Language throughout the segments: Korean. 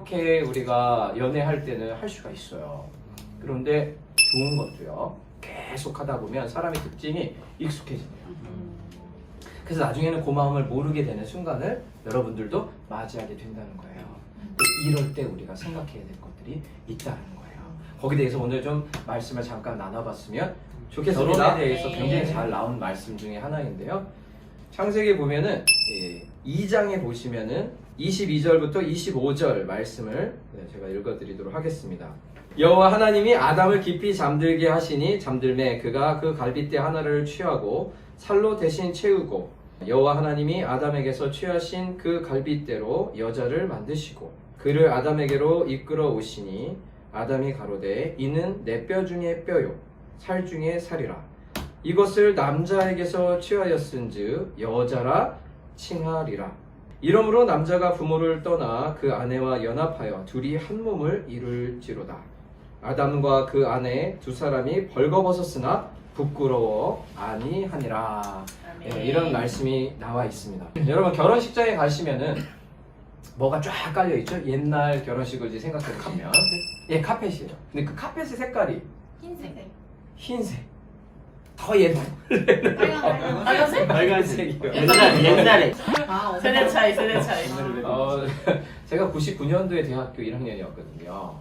이렇게 우리가 연애할 때는 할 수가 있어요. 그런데 좋은 것도요. 계속 하다 보면 사람의 특징이 익숙해지네요. 그래서 나중에는 그 마음을 모르게 되는 순간을 여러분들도 맞이하게 된다는 거예요. 이럴 때 우리가 생각해야 될 것들이 있다는 거예요. 거기에 대해서 오늘 좀 말씀을 잠깐 나눠봤으면 좋겠습니다. 결혼에 대해서 굉장히 잘 나온 말씀 중에 하나인데요. 창세기 보면은 2장에 보시면은 22절부터 25절 말씀을 제가 읽어드리도록 하겠습니다. 여호와 하나님이 아담을 깊이 잠들게 하시니 잠들매 그가 그 갈빗대 하나를 취하고 살로 대신 채우고 여호와 하나님이 아담에게서 취하신 그 갈빗대로 여자를 만드시고 그를 아담에게로 이끌어 오시니 아담이 가로되 이는 내 뼈 중에 뼈요 살 중에 살이라 이것을 남자에게서 취하였은즉 여자라 칭하리라. 이러므로 남자가 부모를 떠나 그 아내와 연합하여 둘이 한 몸을 이룰지로다. 아담과 그 아내 두 사람이 벌거벗었으나 부끄러워 아니하니라. 이런 말씀이 나와 있습니다. 여러분 결혼식장에 가시면은 뭐가 쫙 깔려 있죠? 옛날 결혼식을 이제 생각해 보면 카펫이에요. 근데 그 카펫의 색깔이 흰색. 더 옛날. 빨간색? 빨간색이요. 옛날에. 세대 차이. 제가 99년도에 대학교 1학년이었거든요.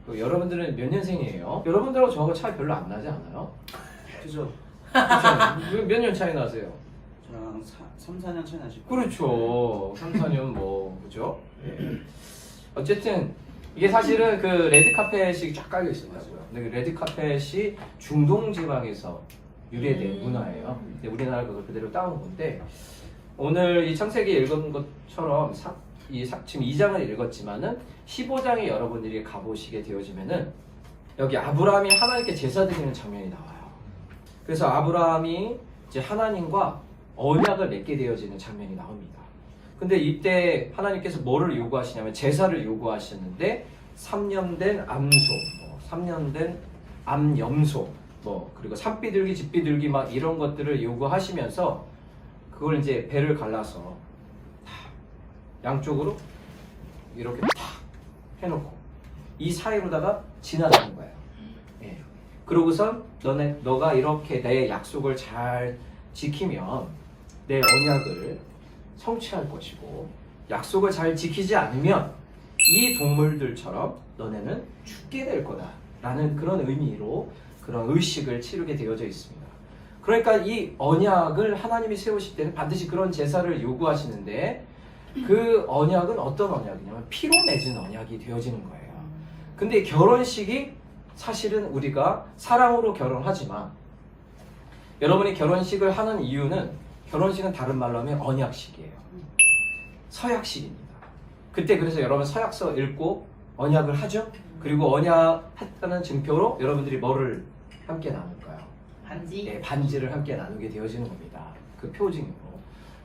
여러분들은 몇 년생이에요? 여러분들하고 저하고 차이 별로 안 나지 않아요? 그죠? 몇 년 차이 나세요? 저랑 3, 4년 차이 나실 거예요. 그렇죠. 3, 4년 그죠? 어쨌든 이게 사실은 그 레드카펫이 쫙 깔려 있었다고요. 근데 그 레드카펫이 중동 지방에서 유래된 문화예요. 근데 우리나라 그걸 그대로 따온 건데 오늘 이 창세기 읽은 것처럼 지금 2장을 읽었지만은 15장에 여러분들이 가보시게 되어지면은 여기 아브라함이 하나님께 제사 드리는 장면이 나와요. 그래서 아브라함이 이제 하나님과 언약을 맺게 되어지는 장면이 나옵니다. 근데 이때 하나님께서 뭐를 요구하시냐면 제사를 요구하셨는데 3년 된 암소, 3년 된 암염소, 그리고 산비둘기, 집비둘기 막 이런 것들을 요구하시면서 그걸 이제 배를 갈라서 양쪽으로 이렇게 탁 해놓고 이 사이로다가 지나가는 거예요. 그러고선 너가 이렇게 내 약속을 잘 지키면 내 언약을 성취할 것이고 약속을 잘 지키지 않으면 이 동물들처럼 너네는 죽게 될 거다 라는 그런 의미로 그런 의식을 치르게 되어져 있습니다. 그러니까 이 언약을 하나님이 세우실 때는 반드시 그런 제사를 요구하시는데 그 언약은 어떤 언약이냐면 피로 맺은 언약이 되어지는 거예요. 근데 결혼식이 사실은 우리가 사랑으로 결혼하지만 여러분이 결혼식을 하는 이유는 결혼식은 다른 말로 하면 언약식이에요. 서약식입니다. 그때 그래서 여러분 서약서 읽고 언약을 하죠. 그리고 언약했다는 증표로 여러분들이 뭐를 함께 나눌까요? 반지? 네, 반지를 함께 나누게 되어지는 겁니다. 그 표징으로.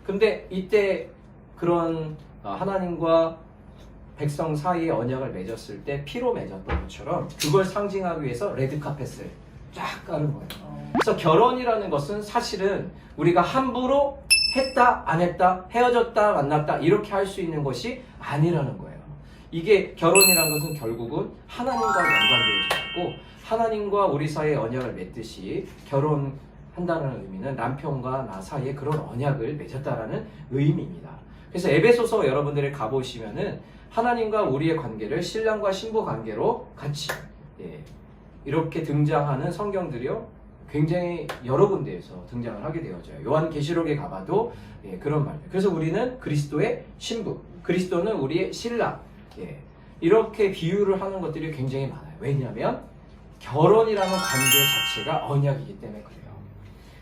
근데 이때 그런 하나님과 백성 사이에 언약을 맺었을 때 피로 맺었던 것처럼 그걸 상징하기 위해서 레드카펫을 쫙 깔은 거예요. 그래서 결혼이라는 것은 사실은 우리가 함부로 했다 안 했다 헤어졌다 만났다 이렇게 할 수 있는 것이 아니라는 거예요. 이게 결혼이라는 것은 결국은 하나님과 연관되어 있고 하나님과 우리 사이에 언약을 맺듯이 결혼한다는 의미는 남편과 나 사이에 그런 언약을 맺었다라는 의미입니다. 그래서 에베소서 여러분들이 가보시면은 하나님과 우리의 관계를 신랑과 신부 관계로 같이 이렇게 등장하는 성경들이요 굉장히 여러 군데에서 등장을 하게 되어져요. 요한계시록에 가봐도 그런 말들. 그래서 우리는 그리스도의 신부, 그리스도는 우리의 신랑. 이렇게 비유를 하는 것들이 굉장히 많아요. 왜냐하면 결혼이라는 관계 자체가 언약이기 때문에 그래요.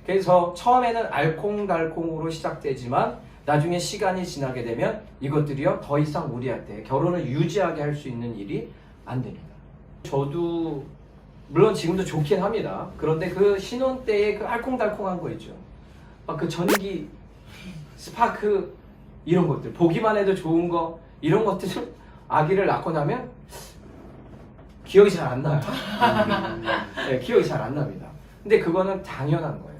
그래서 처음에는 알콩달콩으로 시작되지만 나중에 시간이 지나게 되면 이것들이요 더 이상 우리한테 결혼을 유지하게 할 수 있는 일이 안 됩니다. 저도 물론 지금도 좋긴 합니다. 그런데 그 신혼 때의 그 알콩달콩한 거 있죠. 막 그 전기 스파크 이런 것들 보기만 해도 좋은 거 이런 것들을 아기를 낳고 나면 기억이 잘 안 나요. 기억이 잘 안 납니다. 근데 그거는 당연한 거예요.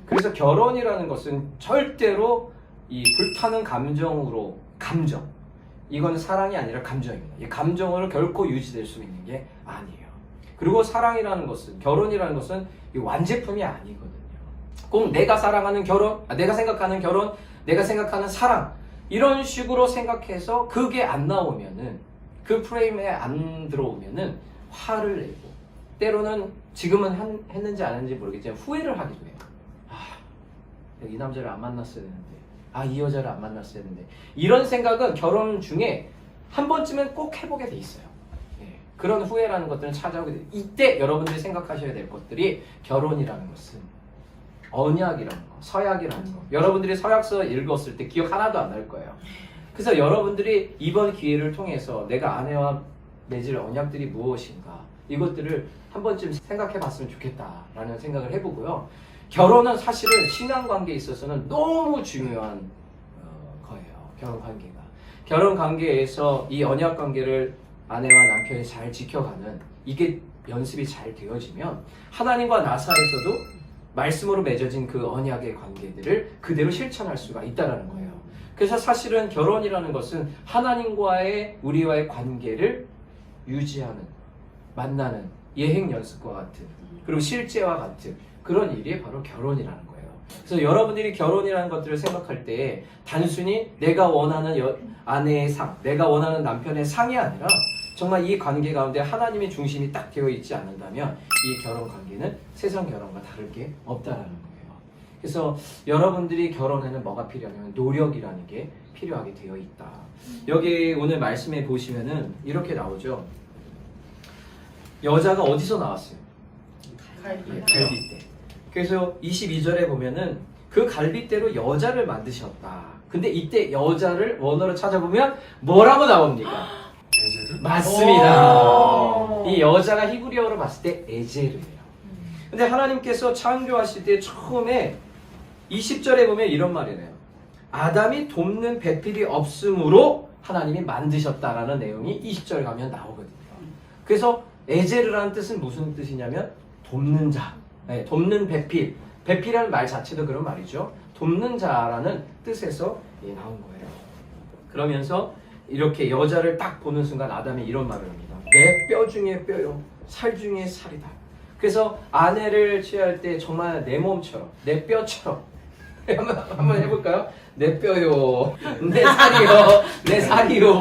그래서 결혼이라는 것은 절대로 이 불타는 감정으로 이건 사랑이 아니라 감정입니다. 이 감정으로 결코 유지될 수 있는 게 아니에요. 그리고 사랑이라는 것은, 결혼이라는 것은 이 완제품이 아니거든요. 꼭 내가 사랑하는 결혼, 내가 생각하는 결혼, 내가 생각하는 사랑, 이런 식으로 생각해서 그게 안 나오면은, 그 프레임에 안 들어오면은 화를 내고, 때로는 지금은 했는지 안 했는지 모르겠지만 후회를 하기도 해요. 이 남자를 안 만났어야 되는데, 이 여자를 안 만났어야 되는데, 이런 생각은 결혼 중에 한 번쯤은 꼭 해보게 돼 있어요. 그런 후회라는 것들은 찾아오게 돼요. 이때 여러분들이 생각하셔야 될 것들이, 결혼이라는 것은 언약이라는 거, 서약이라는 거. 여러분들이 서약서 읽었을 때 기억 하나도 안 날 거예요. 그래서 여러분들이 이번 기회를 통해서 내가 아내와 맺을 언약들이 무엇인가, 이것들을 한 번쯤 생각해 봤으면 좋겠다라는 생각을 해보고요. 결혼은 사실은 신앙관계에 있어서는 너무 중요한 거예요. 결혼관계가. 결혼관계에서 이 언약관계를 아내와 남편이 잘 지켜가는, 이게 연습이 잘 되어지면 하나님과 나 사이에서도 말씀으로 맺어진 그 언약의 관계들을 그대로 실천할 수가 있다는 거예요. 그래서 사실은 결혼이라는 것은 하나님과의, 우리와의 관계를 유지하는, 만나는 예행 연습과 같은, 그리고 실제와 같은 그런 일이 바로 결혼이라는 거예요. 그래서 여러분들이 결혼이라는 것들을 생각할 때 단순히 내가 원하는 아내의 상, 내가 원하는 남편의 상이 아니라 정말 이 관계 가운데 하나님의 중심이 딱 되어 있지 않는다면 이 결혼 관계는 세상 결혼과 다를 게 없다라는 거예요. 그래서 여러분들이 결혼에는 뭐가 필요하냐면 노력이라는 게 필요하게 되어 있다. 여기 오늘 말씀에 보시면은 이렇게 나오죠. 여자가 어디서 나왔어요? 갈빗대. 그래서 22절에 보면은 그 갈빗대로 여자를 만드셨다. 근데 이때 여자를 원어로 찾아보면 뭐라고 나옵니까? 에제르? 맞습니다. 이 여자가 히브리어로 봤을 때 에제르예요. 근데 하나님께서 창조하실 때 처음에 20절에 보면 이런 말이네요. 아담이 돕는 배필이 없으므로 하나님이 만드셨다라는 내용이 20절 가면 나오거든요. 그래서 에제르라는 뜻은 무슨 뜻이냐면 돕는 자, 돕는 배필. 배필이라는 말 자체도 그런 말이죠. 돕는 자라는 뜻에서 나온 거예요. 그러면서 이렇게 여자를 딱 보는 순간 아담이 이런 말을 합니다. 내 뼈 중에 뼈요, 살 중에 살이다. 그래서 아내를 취할 때 정말 내 몸처럼, 내 뼈처럼 한번 해볼까요? 내 뼈요, 내 살이요, 내 살이요.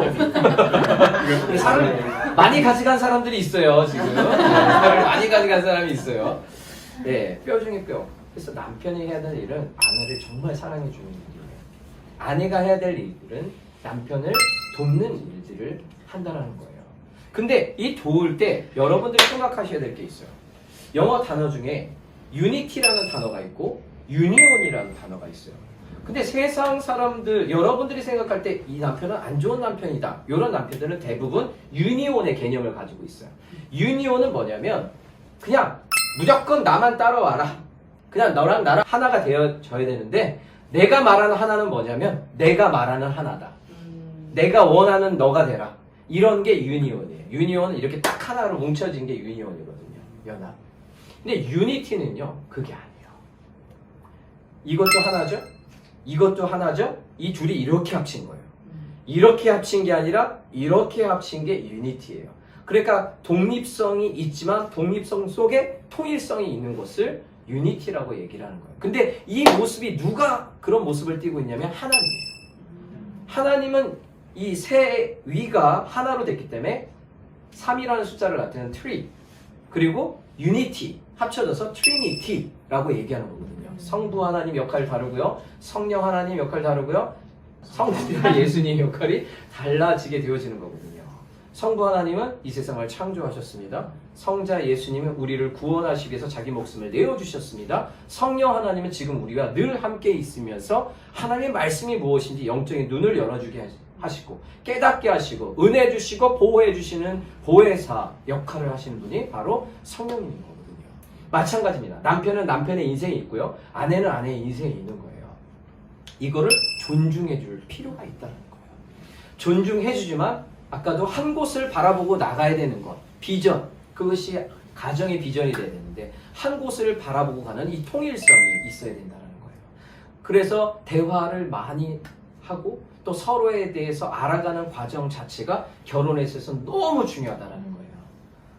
살을 많이 가져간 사람들이 있어요, 지금. 살을 많이 가져간 사람이 있어요. 네, 뼈 중에 뼈. 그래서 남편이 해야 될 일은 아내를 정말 사랑해 주는 일이에요. 아내가 해야 될 일은 남편을 돕는 일들을 한다는 거예요. 근데 이 도울 때 여러분들이 생각하셔야 될 게 있어요. 영어 단어 중에 유니티라는 단어가 있고 유니온이라는 단어가 있어요. 근데 세상 사람들, 여러분들이 생각할 때 이 남편은 안 좋은 남편이다, 이런 남편들은 대부분 유니온의 개념을 가지고 있어요. 유니온은 뭐냐면 그냥 무조건 나만 따라와라, 그냥 너랑 나랑 하나가 되어져야 되는데, 내가 말하는 하나는 뭐냐면 내가 말하는 하나다, 내가 원하는 너가 되라, 이런 게 유니온이에요. 유니온은 이렇게 딱 하나로 뭉쳐진 게 유니온이거든요. 연합. 근데 유니티는요, 그게 아니에요. 이것도 하나죠, 이것도 하나죠. 이 둘이 이렇게 합친 거예요. 이렇게 합친 게 아니라 이렇게 합친 게 유니티예요. 그러니까 독립성이 있지만 독립성 속에 통일성이 있는 것을 유니티라고 얘기를 하는 거예요. 근데 이 모습이 누가 그런 모습을 띠고 있냐면 하나님이에요. 하나님은 이 세 위가 하나로 됐기 때문에 3이라는 숫자를 나타내는 트리, 그리고 유니티 합쳐져서 트리니티라고 얘기하는 거거든요. 성부 하나님 역할이 다르고요, 성령 하나님 역할이 다르고요, 성부와 예수님 역할이 달라지게 되어지는 거거든요. 성부 하나님은 이 세상을 창조하셨습니다. 성자 예수님은 우리를 구원하시기 위해서 자기 목숨을 내어주셨습니다. 성령 하나님은 지금 우리와 늘 함께 있으면서 하나님의 말씀이 무엇인지 영적인 눈을 열어주게 하시고 깨닫게 하시고 은혜 주시고 보호해 주시는 보혜사 역할을 하시는 분이 바로 성령님인 거거든요. 마찬가지입니다. 남편은 남편의 인생이 있고요, 아내는 아내의 인생이 있는 거예요. 이거를 존중해 줄 필요가 있다는 거예요. 존중해 주지만 아까도 한 곳을 바라보고 나가야 되는 것, 비전, 그것이 가정의 비전이 돼야 되는데 한 곳을 바라보고 가는 이 통일성이 있어야 된다는 거예요. 그래서 대화를 많이 하고 또 또 서로에 대해서 알아가는 과정 자체가 결혼에 있어서 너무 중요하다는 거예요.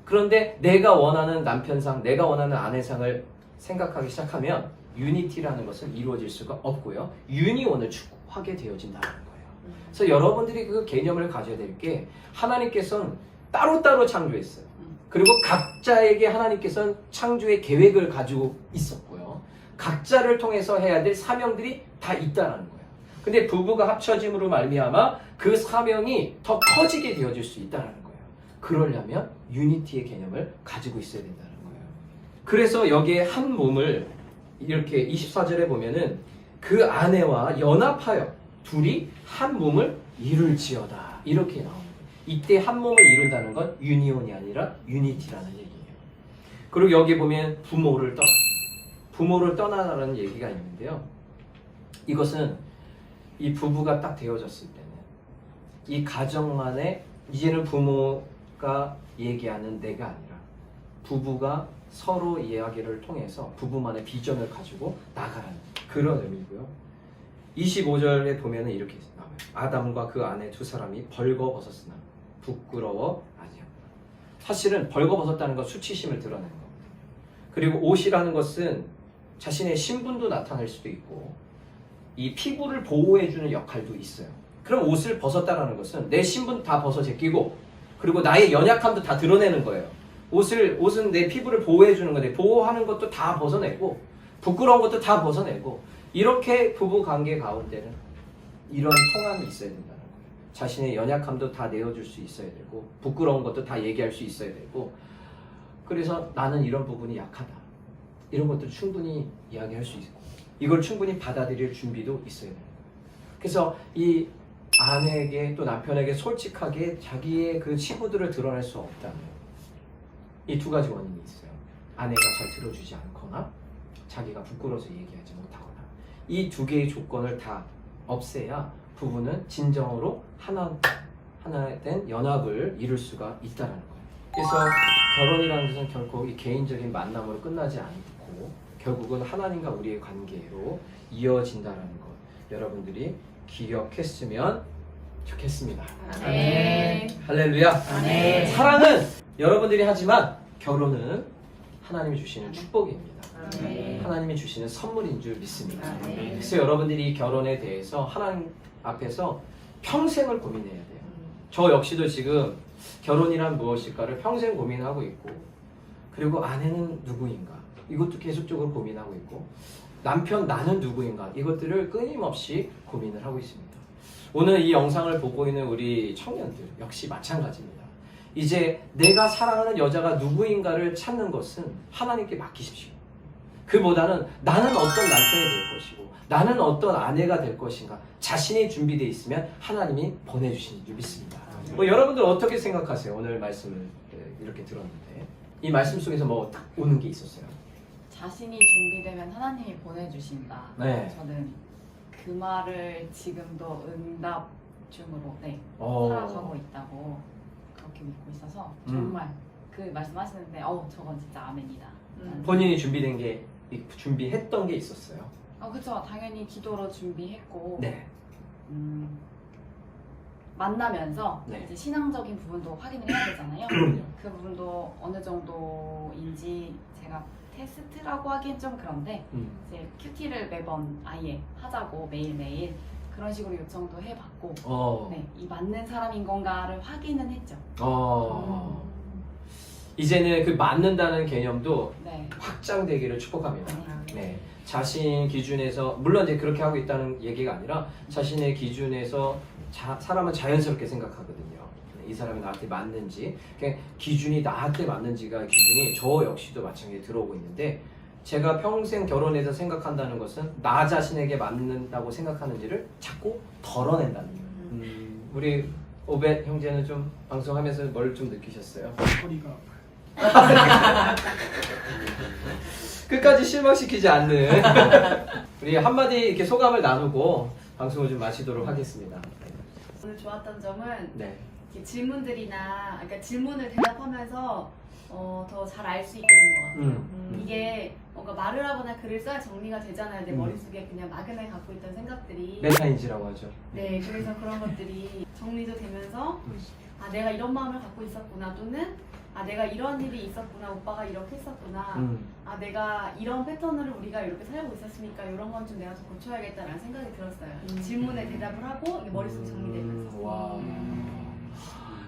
그런데 내가 원하는 남편상, 내가 원하는 아내상을 생각하기 시작하면 유니티라는 것은 이루어질 수가 없고요. 유니온을 추구하게 되어진다는 거예요. 그래서 여러분들이 그 개념을 가져야 될 게 하나님께서는 따로따로 창조했어요. 그리고 각자에게 하나님께서는 창조의 계획을 가지고 있었고요. 각자를 통해서 해야 될 사명들이 다 있다는 거예요. 근데 부부가 합쳐짐으로 말미암아 그 사명이 더 커지게 되어질 수 있다는 거예요. 그러려면 유니티의 개념을 가지고 있어야 된다는 거예요. 그래서 여기에 한 몸을 이렇게 24절에 보면은 그 아내와 연합하여 둘이 한 몸을 이룰지어다 이렇게 나옵니다. 이때 한 몸을 이룬다는 건 유니온이 아니라 유니티라는 얘기예요. 그리고 여기 보면 부모를 떠나라는 얘기가 있는데요. 이것은 이 부부가 딱 되어졌을 때는 이 가정만에 이제는 부모가 얘기하는 내가 아니라 부부가 서로 이야기를 통해서 부부만의 비전을 가지고 나가라는 그런 의미고요. 25절에 보면은 이렇게 나와요. 아담과 그 아내 두 사람이 벌거벗었으나 부끄러워 아니었다. 사실은 벌거벗었다는 건 수치심을 드러내는 겁니다. 그리고 옷이라는 것은 자신의 신분도 나타낼 수도 있고 이 피부를 보호해주는 역할도 있어요. 그럼 옷을 벗었다는 것은 내 신분 다 벗어 제끼고 그리고 나의 연약함도 다 드러내는 거예요. 옷은 내 피부를 보호해주는 건데 보호하는 것도 다 벗어내고 부끄러운 것도 다 벗어내고 이렇게 부부 관계 가운데는 이런 통함이 있어야 된다는 거예요. 자신의 연약함도 다 내어줄 수 있어야 되고 부끄러운 것도 다 얘기할 수 있어야 되고 그래서 나는 이런 부분이 약하다. 이런 것도 충분히 이야기할 수 있고 이걸 충분히 받아들일 준비도 있어야 돼요. 그래서 이 아내에게 또 남편에게 솔직하게 자기의 그 치부들을 드러낼 수 없다는 이 두 가지 원인이 있어요. 아내가 잘 들어주지 않거나 자기가 부끄러워서 얘기하지 못하거나 이 두 개의 조건을 다 없애야 부부는 진정으로 하나 된 연합을 이룰 수가 있다는 거예요. 그래서 결혼이라는 것은 결코 이 개인적인 만남으로 끝나지 않고 결국은 하나님과 우리의 관계로 이어진다는 것 여러분들이 기억했으면 좋겠습니다. 네. 할렐루야. 네. 사랑은 여러분들이 하지만 결혼은 하나님이 주시는 축복입니다. 네. 하나님이 주시는 선물인 줄 믿습니다. 네. 그래서 여러분들이 이 결혼에 대해서 하나님 앞에서 평생을 고민해야 돼요. 저 역시도 지금 결혼이란 무엇일까를 평생 고민하고 있고 그리고 아내는 누구인가 이것도 계속적으로 고민하고 있고 남편 나는 누구인가 이것들을 끊임없이 고민을 하고 있습니다. 오늘 이 영상을 보고 있는 우리 청년들 역시 마찬가지입니다. 이제 내가 사랑하는 여자가 누구인가를 찾는 것은 하나님께 맡기십시오. 그보다는 나는 어떤 남편이 될 것이고 나는 어떤 아내가 될 것인가 자신이 준비되어 있으면 하나님이 보내주신 줄 믿습니다. 여러분들 어떻게 생각하세요? 오늘 말씀을 이렇게 들었는데 이 말씀 속에서 뭐 딱 오는 게 있었어요? 자신이 준비되면 하나님이 보내주신다. 네. 저는 그 말을 지금도 응답 중으로 어. 살아가고 있다고 그렇게 믿고 있어서 정말 그 말씀하시는데 저건 진짜 아멘이다. 본인이 준비된 게 준비했던 게 있었어요? 그쵸. 당연히 기도로 준비했고 네. 만나면서 네. 이제 신앙적인 부분도 확인을 해야 되잖아요. 그럼요. 그 부분도 어느 정도인지 제가 테스트라고 하기엔 좀 그런데 이제 큐티를 매번 아예 하자고 매일매일 그런 식으로 요청도 해봤고 네, 이 맞는 사람인 건가를 확인은 했죠. 이제는 그 맞는다는 개념도 네. 확장되기를 축복합니다. 네. 네. 자신 기준에서 물론 이제 그렇게 하고 있다는 얘기가 아니라 자신의 기준에서 사람은 자연스럽게 생각하거든요. 이 사람이 나한테 맞는지 그냥 기준이 나한테 맞는지가 기준이 저 역시도 마찬가지로 들어오고 있는데 제가 평생 결혼해서 생각한다는 것은 나 자신에게 맞는다고 생각하는지를 자꾸 덜어낸다는 거예요. 우리 오벳 형제는 좀 방송하면서 뭘 좀 느끼셨어요? 허리가 끝까지 실망시키지 않는 우리 한마디 이렇게 소감을 나누고 방송을 좀 마치도록 하겠습니다. 오늘 좋았던 점은 네. 이렇게 질문들이나 그러니까 질문을 대답하면서 더 잘 알 수 있게 된 것 같아요. 이게 뭔가 말을 하거나 글을 써야 정리가 되잖아요. 내 머릿속에 그냥 막연하게 갖고 있던 생각들이. 메타인지라고 하죠. 네, 그래서 그런 것들이 정리도 되면서 아 내가 이런 마음을 갖고 있었구나 또는 아 내가 이런 일이 있었구나 오빠가 이렇게 했었구나 아 내가 이런 패턴으로 우리가 이렇게 살고 있었으니까 이런 건 좀 내가 더 고쳐야겠다라는 생각이 들었어요. 질문에 대답을 하고 이게 머릿속에 정리되면서. 와.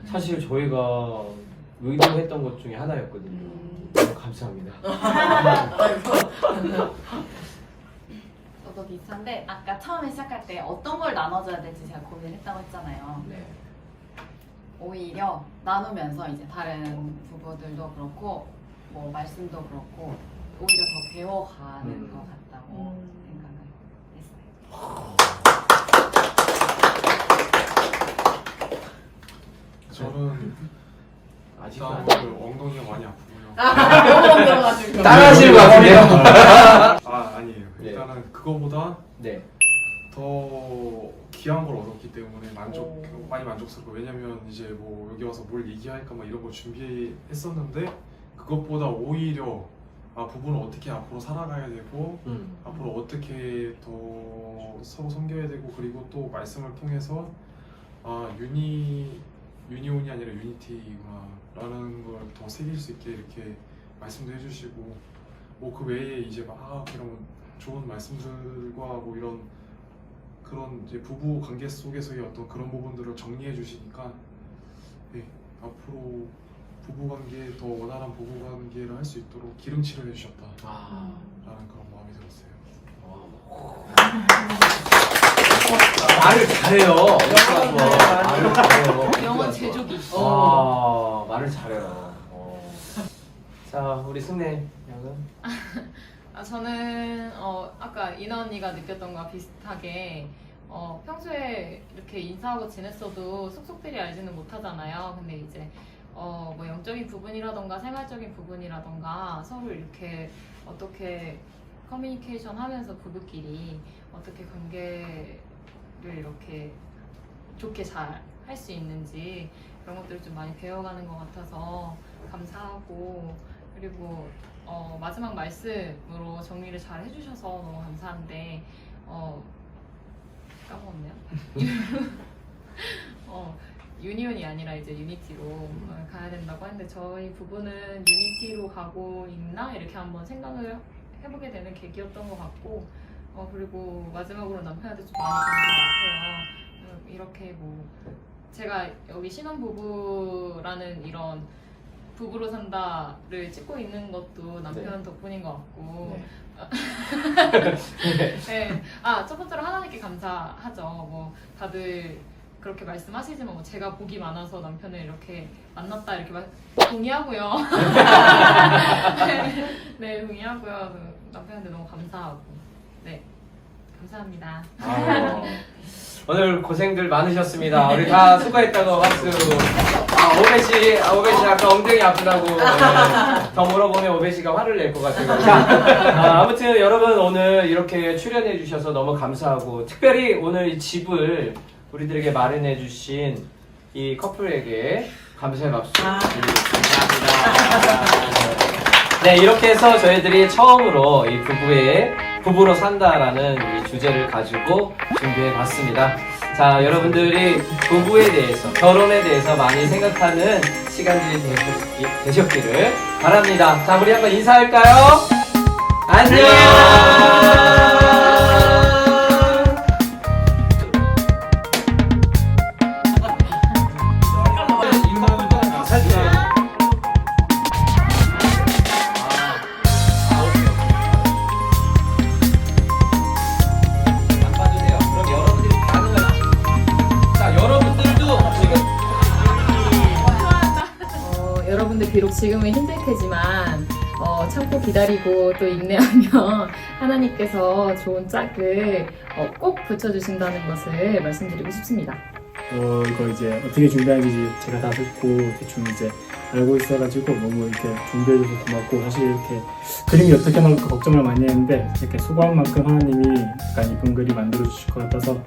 사실 저희가 의도했던 것 중에 하나였거든요. 너무 감사합니다. 저도 비슷한데 아까 처음에 시작할 때 어떤 걸 나눠줘야 될지 제가 고민을 했다고 했잖아요. 네. 오히려 나누면서 이제 다른 부부들도 그렇고 뭐 말씀도 그렇고 오히려 더 배워가는 것 같다고 생각을 했어요. 저는 아직도 일단 안 그 엉덩이가 많이 아프고요. 너무 들어가지고. 따라하시는 것 같은데요? 아니에요. 네. 일단은 그거보다 네. 더 귀한 걸 얻었기 때문에 많이 만족스럽고 왜냐면 이제 뭐 여기 와서 뭘 얘기할까 막 이런 거 준비했었는데 그것보다 오히려 아 부부는 어떻게 앞으로 살아가야 되고 앞으로 어떻게 더 서로 섬겨야 되고 그리고 또 말씀을 통해서 아 유니온이 아니라 유니티구나 라는 걸 더 새길 수 있게 이렇게 말씀도 해주시고 뭐 그 외에 이제 막 그런 좋은 말씀들과 뭐 이런 그런 이제 부부 관계 속에서의 어떤 그런 부분들을 정리해 주시니까 네, 앞으로 부부 관계 더 원활한 부부 관계를 할 수 있도록 기름칠을 해주셨다 라는 그런 마음이 들었어요. 말을 잘해요. 말을 잘해요. 영어 제조기. 말을 잘해요. 자, 우리 승래 양은? 저는 아까 이나 언니가 느꼈던 거와 비슷하게 평소에 이렇게 인사하고 지냈어도 속속들이 알지는 못하잖아요. 근데 이제 뭐 영적인 부분이라던가 생활적인 부분이라던가 서로 이렇게 어떻게 커뮤니케이션 하면서 부부끼리 어떻게 관계를 이렇게 좋게 잘 할 수 있는지 그런 것들을 좀 많이 배워가는 것 같아서 감사하고 그리고 마지막 말씀으로 정리를 잘 해주셔서 너무 감사한데 까먹었네요. 유니온이 아니라 이제 유니티로 가야 된다고 하는데 저희 부부는 유니티로 가고 있나 이렇게 한번 생각을 해보게 되는 계기였던 것 같고 그리고 마지막으로 남편한테 좀 많이 감사한 것 같아요. 이렇게 뭐 제가 여기 신혼부부라는 이런 부부로 산다를 찍고 있는 것도 남편 덕분인 것 같고 네. 첫 번째로 하나님께 감사하죠. 뭐 다들 그렇게 말씀하시지만 뭐 제가 복이 많아서 남편을 이렇게 만났다 이렇게 동의하고요. 네, 동의하고요. 남편한테 너무 감사하고 네, 감사합니다. 오늘 고생들 많으셨습니다. 우리 다 수고했다고 박수. 오베씨 아까 엉덩이 아프다고 더 물어보면 오베씨가 화를 낼 것 같아요. 자, 아무튼 여러분 오늘 이렇게 출연해 주셔서 너무 감사하고 특별히 오늘 이 집을 우리들에게 마련해 주신 이 커플에게 감사의 박수 감사합니다. 네, 이렇게 해서 저희들이 처음으로 이 부부로 산다라는 이 주제를 가지고 준비해 봤습니다. 자, 여러분들이 부부에 대해서, 결혼에 대해서 많이 생각하는 시간들이 되셨기를 바랍니다. 자, 우리 한번 인사할까요? 안녕! 여러분들 비록 지금은 힘들 테지만 참고 기다리고 또 인내하면 하나님께서 좋은 짝을 꼭 붙여주신다는 것을 말씀드리고 싶습니다. 이거 이제 어떻게 준비하는지 제가 다 듣고 대충 이제 알고 있어가지고 너무 이렇게 준비해줘서 고맙고, 사실 이렇게 그림이 어떻게 나올까 걱정을 많이 했는데 이렇게 수고한 만큼 하나님이 약간 이쁜 그림 만들어 주실 것 같아서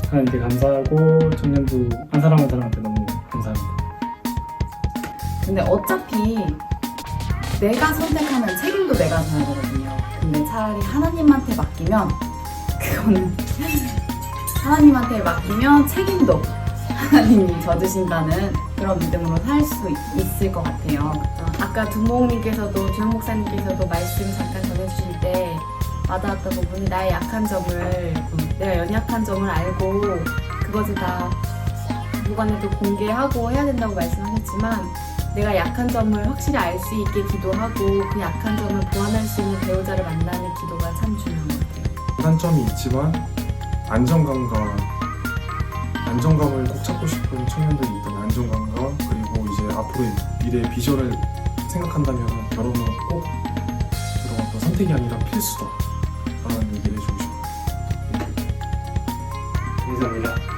하나님께 감사하고 청년부 한 사람 한 사람한테 너무 감사합니다. 근데 어차피 내가 선택하는 책임도 내가 져야 되거든요. 근데 차라리 하나님한테 맡기면 그거는 하나님한테 맡기면 책임도 하나님이 져주신다는 그런 믿음으로 살 수 있을 것 같아요. 아까 두목님께서도 주영 목사님께서도 말씀 잠깐 전해주실 때 와닿았던 부분이 나의 약한 점을 내가 연약한 점을 알고 그것을 다 누구간에도 공개하고 해야 된다고 말씀하셨지만 내가 약한 점을 확실히 알 수 있게 기도하고 그 약한 점을 보완할 수 있는 배우자를 만나는 기도가 참 중요한 것 같아요. 단점이 있지만 안정감을 꼭 찾고 싶은 청년들이 있다면 안정감과 그리고 이제 앞으로의 미래의 비전을 생각한다면 결혼은 꼭 그런 어떤 선택이 아니라 필수다 라는 얘기를 해주고 싶어요. 감사합니다.